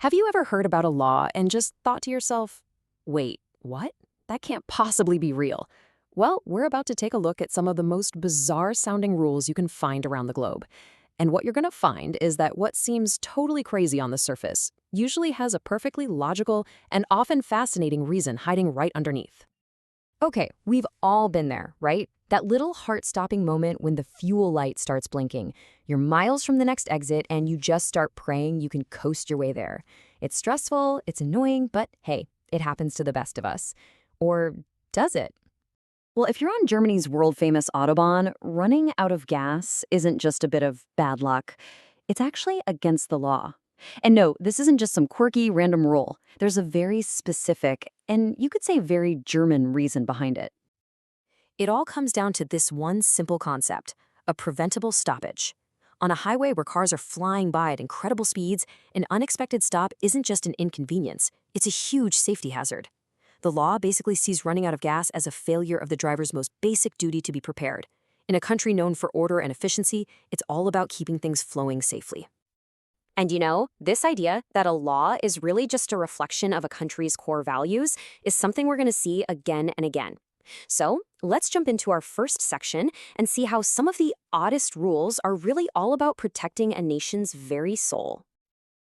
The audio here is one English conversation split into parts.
Have you ever heard about a law and just thought to yourself, wait, what? That can't possibly be real. Well, we're about to take a look at some of the most bizarre sounding rules you can find around the globe. And what you're going to find is that what seems totally crazy on the surface usually has a perfectly logical and often fascinating reason hiding right underneath. Okay, we've all been there, right? That little heart-stopping moment when the fuel light starts blinking. You're miles from the next exit and you just start praying you can coast your way there. It's stressful, it's annoying, but hey, it happens to the best of us. Or does it? Well, if you're on Germany's world-famous Autobahn, running out of gas isn't just a bit of bad luck. It's actually against the law. And no, this isn't just some quirky, random rule. There's a very specific, and you could say very German reason behind it. It all comes down to this one simple concept, a preventable stoppage. On a highway where cars are flying by at incredible speeds, an unexpected stop isn't just an inconvenience, it's a huge safety hazard. The law basically sees running out of gas as a failure of the driver's most basic duty to be prepared. In a country known for order and efficiency, it's all about keeping things flowing safely. And you know, this idea that a law is really just a reflection of a country's core values is something we're going to see again and again. So let's jump into our first section and see how some of the oddest rules are really all about protecting a nation's very soul.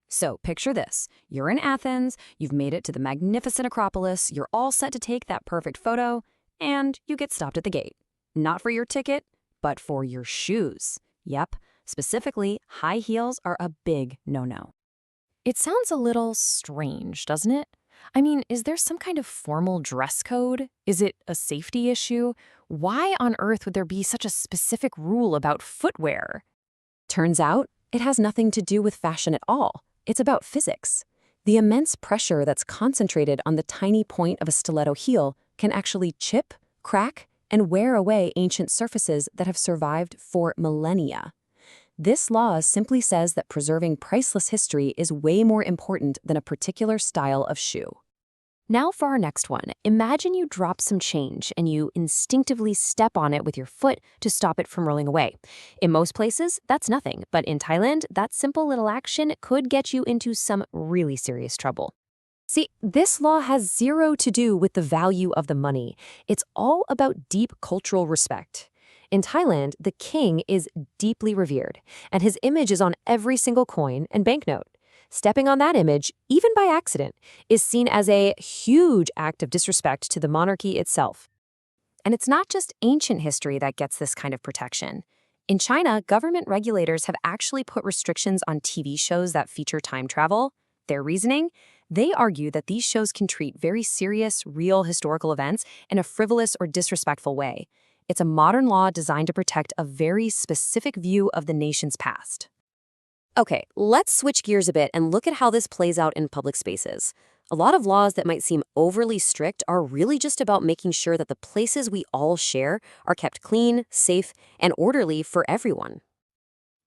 So picture this. You're in Athens, you've made it to the magnificent Acropolis, you're all set to take that perfect photo, and you get stopped at the gate. Not for your ticket, but for your shoes. Yep, specifically, high heels are a big no-no. It sounds a little strange, doesn't it? I mean, is there some kind of formal dress code? Is it a safety issue? Why on earth would there be such a specific rule about footwear? Turns out, it has nothing to do with fashion at all. It's about physics. The immense pressure that's concentrated on the tiny point of a stiletto heel can actually chip, crack, and wear away ancient surfaces that have survived for millennia. This law simply says that preserving priceless history is way more important than a particular style of shoe. Now for our next one, imagine you drop some change and you instinctively step on it with your foot to stop it from rolling away. In most places, that's nothing, but in Thailand, that simple little action could get you into some really serious trouble. See, this law has zero to do with the value of the money. It's all about deep cultural respect. In Thailand, the king is deeply revered, and his image is on every single coin and banknote. Stepping on that image, even by accident, is seen as a huge act of disrespect to the monarchy itself. And it's not just ancient history that gets this kind of protection. In China, government regulators have actually put restrictions on TV shows that feature time travel. Their reasoning? They argue that these shows can treat very serious, real historical events in a frivolous or disrespectful way. It's a modern law designed to protect a very specific view of the nation's past. Okay, let's switch gears a bit and look at how this plays out in public spaces. A lot of laws that might seem overly strict are really just about making sure that the places we all share are kept clean, safe, and orderly for everyone.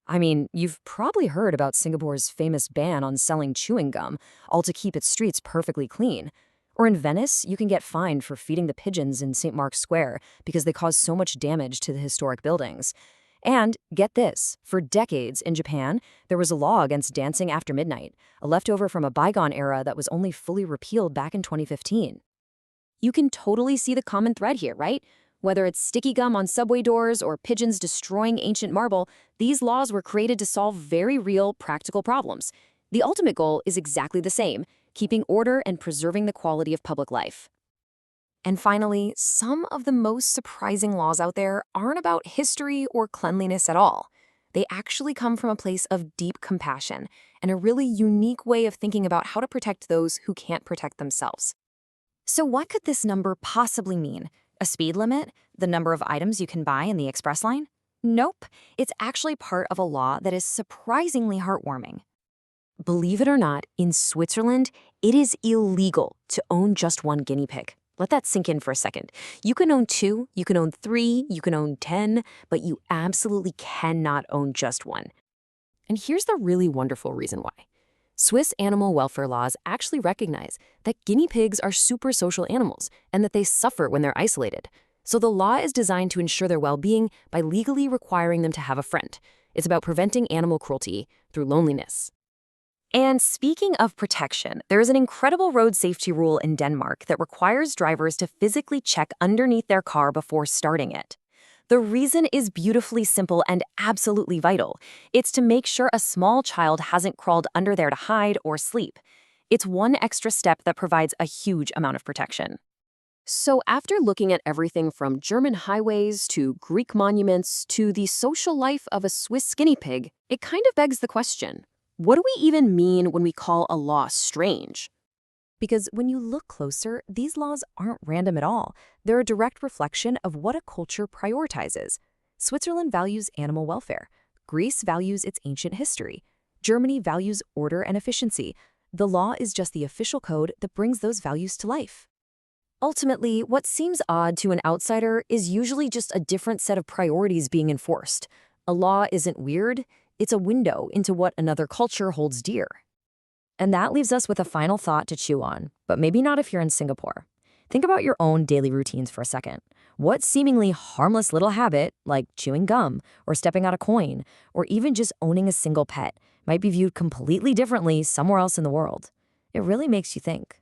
I mean, you've probably heard about Singapore's famous ban on selling chewing gum, all to keep its streets perfectly clean. Or in Venice, you can get fined for feeding the pigeons in St. Mark's Square because they cause so much damage to the historic buildings. And get this, for decades in Japan, there was a law against dancing after midnight, a leftover from a bygone era that was only fully repealed back in 2015. You can totally see the common thread here, right? Whether it's sticky gum on subway doors or pigeons destroying ancient marble, these laws were created to solve very real, practical problems. The ultimate goal is exactly the same, keeping order and preserving the quality of public life. And finally, some of the most surprising laws out there aren't about history or cleanliness at all. They actually come from a place of deep compassion and a really unique way of thinking about how to protect those who can't protect themselves. So what could this number possibly mean? A speed limit? The number of items you can buy in the express line? Nope, it's actually part of a law that is surprisingly heartwarming. Believe it or not, in Switzerland, it is illegal to own just one guinea pig. Let that sink in for a second. You can own 2, you can own 3, you can own 10, but you absolutely cannot own just one. And here's the really wonderful reason why. Swiss animal welfare laws actually recognize that guinea pigs are super social animals and that they suffer when they're isolated. So the law is designed to ensure their well-being by legally requiring them to have a friend. It's about preventing animal cruelty through loneliness. And speaking of protection, there is an incredible road safety rule in Denmark that requires drivers to physically check underneath their car before starting it. The reason is beautifully simple and absolutely vital. It's to make sure a small child hasn't crawled under there to hide or sleep. It's one extra step that provides a huge amount of protection. So, after looking at everything from German highways to Greek monuments to the social life of a Swiss guinea pig, it kind of begs the question, what do we even mean when we call a law strange? Because when you look closer, these laws aren't random at all. They're a direct reflection of what a culture prioritizes. Switzerland values animal welfare. Greece values its ancient history. Germany values order and efficiency. The law is just the official code that brings those values to life. Ultimately, what seems odd to an outsider is usually just a different set of priorities being enforced. A law isn't weird, it's a window into what another culture holds dear. And that leaves us with a final thought to chew on, but maybe not if you're in Singapore. Think about your own daily routines for a second. What seemingly harmless little habit, like chewing gum, or stepping out a coin, or even just owning a single pet, might be viewed completely differently somewhere else in the world? It really makes you think.